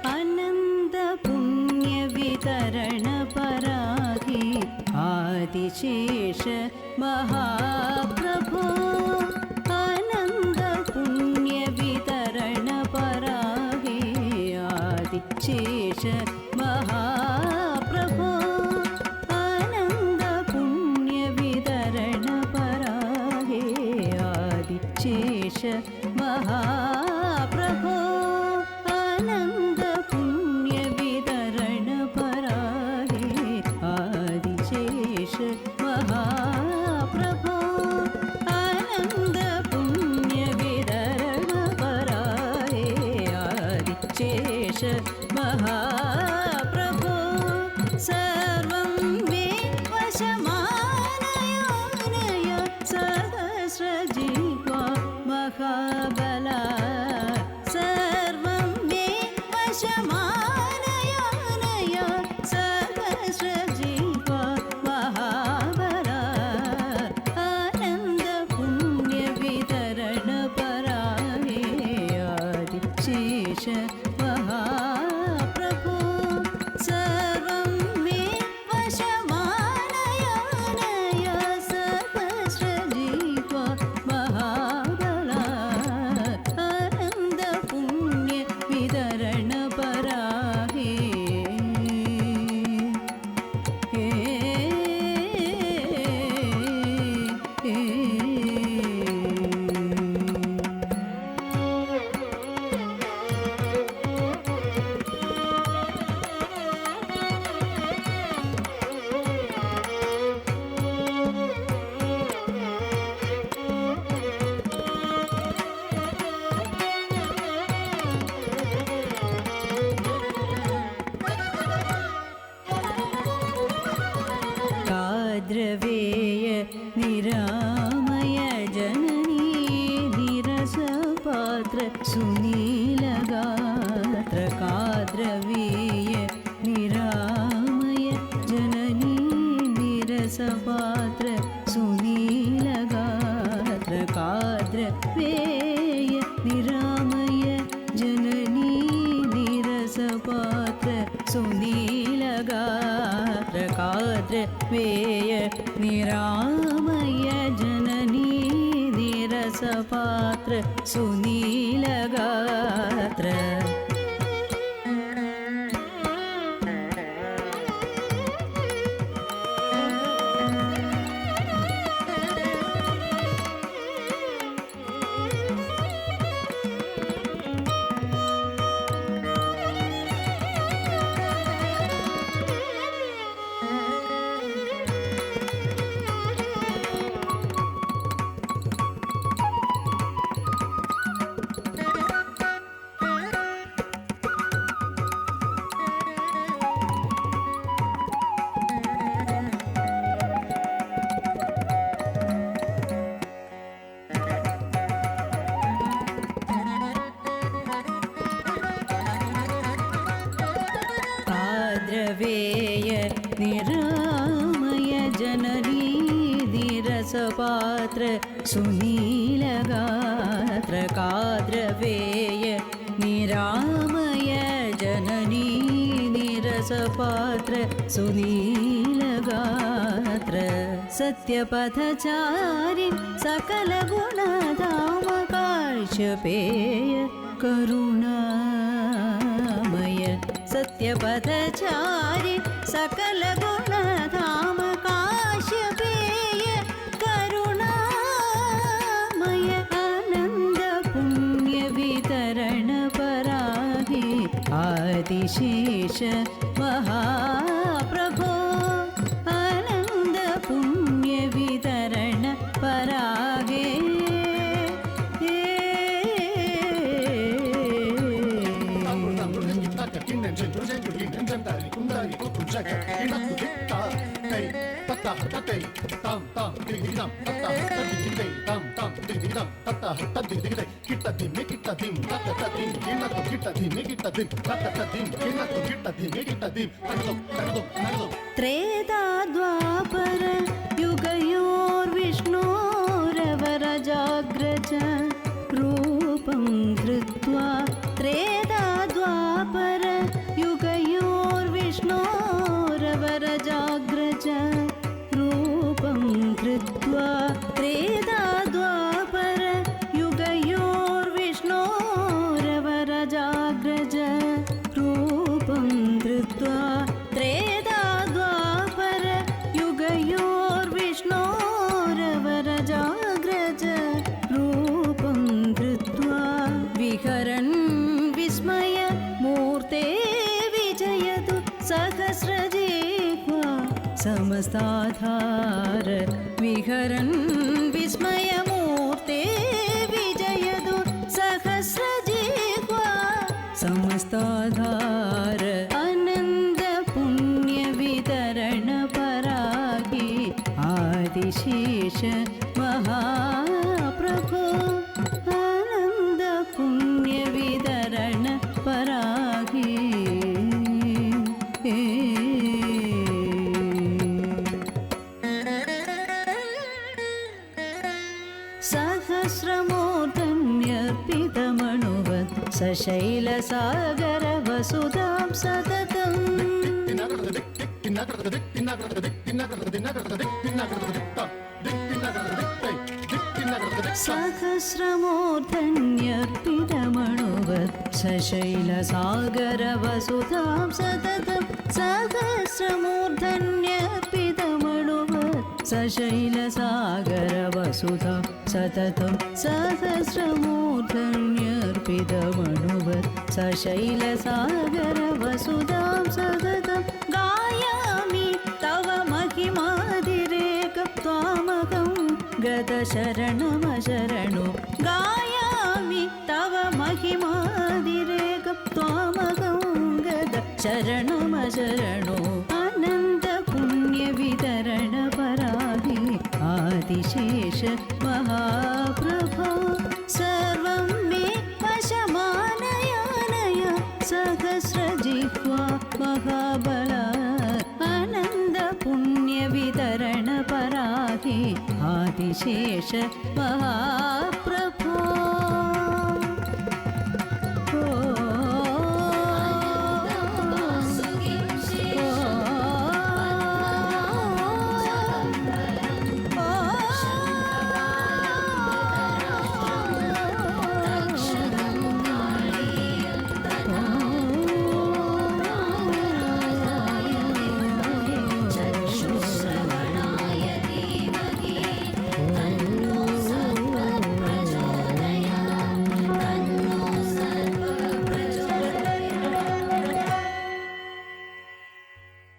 आनंद पुण्य वितरण पराहि आदिशेष महाप्रभो आनंद पुण्य वितरण पराहि आदिशेष महाप्रभो आनंद पुण्य वितरण पराहि आदिशेष महाप्रभो आनंद पुण्य वितरण पराहि आदिशेष महाप्रभो आनंद पुण्य वितरण पराहि आदिशेष महाप्रभो सर्वं मे वशमानयानय सहस्रजीवा महाबला सर्वं मे वशमानयानय सहस्रजीवा महाबला आनंद पुण्य वितरण पराहि आदिशेष महाप्रभो सर्वं मे वशमानयानय सहस्रजीवा महाबला आनंद पुण्य वितरण पराहि काद्रवेय निरामय जननी निरसपात्र सुनीलगात्र काद्रवेय निरामय जननी निरसपात्र सुनीलगात्र काद्रवेय निरामय जननी निरसपात्र सुनीलगात्र काद्रवेय निरामय जननी निरसपात्र सुनीलगात्र काद्रवेय निरामय जननी निरसपात्र सुनीलगात्र काद्रवेय निरामय जननी निरसपात्र सुनीलगात्र सत्यपथचारि सकलगुणधाम काश्यपेय करुणामय सत्यपथचारि सकलगुणधाम काश्यपेय करुणामय आनंद पुण्य वितरण पराहि आदिशेष महाप्रभो आनंद पुण्य वितरण परागे ಕಿಣಕು ದಿಟ್ಟ ಕೈ ತತ್ತ ಹತ್ತೈ ತಾಂ ತಾಂ ದಿಗಿದಂ ತತ್ತ ಹತ್ತದಿಗಿದೈ ತಾಂ ತಾಂ ದಿಗಿದಂ ತತ್ತ ಹತ್ತದಿಗಿದೈ ಕಿಟ್ಟ ದಿಮ್ಮೆ ಕಿಟ್ಟ ದಿಂ ತತ್ತ ದಿಂ ಕಿಣಕು ಕಿಟ್ಟ ದಿಮ್ಮೆ ಕಿಟ್ಟ ದಿಂ ತತ್ತ ದಿಂ ಕಿಣಕು ಕಿಟ್ಟ ದಿಮ್ಮೆ ಕಿಟ್ಟ ದಿಂ ತಗದು ತಗದು ತಗದು त्रेधा द्वापर युगयोर्विष्णोरवरजाग्रज रूपं धृत्वा त्रेधा द्वापर युगयोर्विष्णोरवरजाग्रज रूपं धृत्वा त्रेधा द्वापर युगयोर्विष्णोरवरजाग्रज रूपं धृत्वा त्रेधा द्वापर युगयोर्विष्णोरवरजाग्रज रूपं धृत्वा विहरन् विस्मय मूर्ते विजयतु सहस्रजिह्वा समस्ताधार विहरन् विस्मय मूर्ते विजयतु सहस्रजिह्वा समस्ताधार आनन्द पुण्य वितरण परागे आदिशेष महाप्रभो आनन्द पुण्य वितरण परागे सहस्रमूर्धन्यर्पितमणुवत् सशैलसागर वसुधां सततम् सहस्रमूर्धन्यर्पितमणुवत् सशैलसागर वसुधां सततं सहस्रमूर्धन्यर्पितमणुवत् सशैलसागर वसुधां सततं सहस्रमूर्धन्यर्पितमणुवत् सशैलसागर वसुधां सततं गायामि तव महिमादिरेकं त्वामहं गतशरणमशरणो गायामि तव महिमादिरेकं त्वामहं गतशरणमशरणो आनन्द पुण्य वितरण परागे आदिशेष महाप्रभो सर्वं मे वशमानयानय सहस्रजिह्वा महाबला आनन्द पुण्य वितरण परागे आदिशेष महा